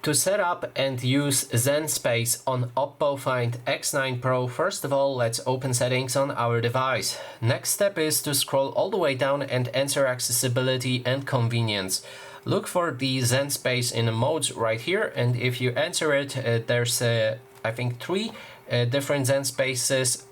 To set up and use Zen Space on Oppo Find X9 Pro, first of all, let's open settings on our device. Next step is to scroll all the way down and enter accessibility and convenience. Look for the Zen Space in modes right here, and if you enter it, there's I think 3 different Zen Spaces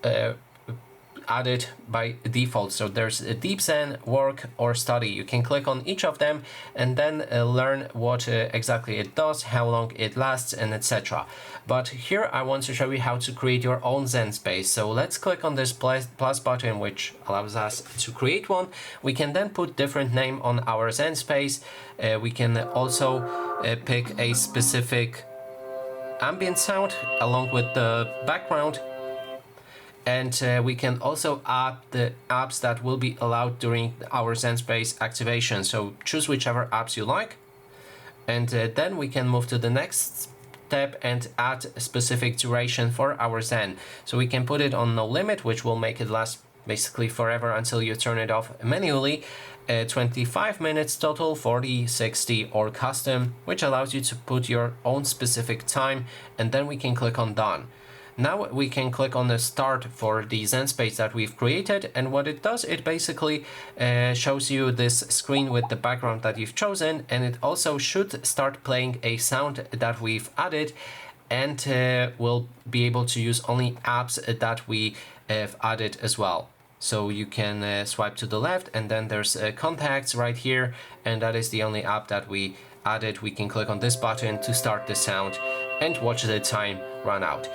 added by default. So there's a Deep Zen, Work, or Study. You can click on each of them and then learn what exactly it does, how long it lasts, and etc. But here I want to show you how to create your own Zen Space. So let's click on this plus button, which allows us to create one. We can then put different name on our Zen Space. We can also pick a specific ambient sound along with the background. And we can also add the apps that will be allowed during our Zen Space activation. So choose whichever apps you like. And then we can move to the next step and add a specific duration for our Zen. So we can put it on no limit, which will make it last basically forever until you turn it off manually. 25 minutes total, 40, 60, or custom, which allows you to put your own specific time. And then we can click on done. Now we can click on the start for the Zen Space that we've created, and what it does, it basically shows you this screen with the background that you've chosen, and it also should start playing a sound that we've added, and we'll be able to use only apps that we have added as well. So you can swipe to the left, and then there's contacts right here, and that is the only app that we added. We can click on this button to start the sound and watch the time run out.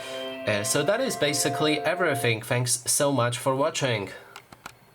So that is basically everything. Thanks so much for watching.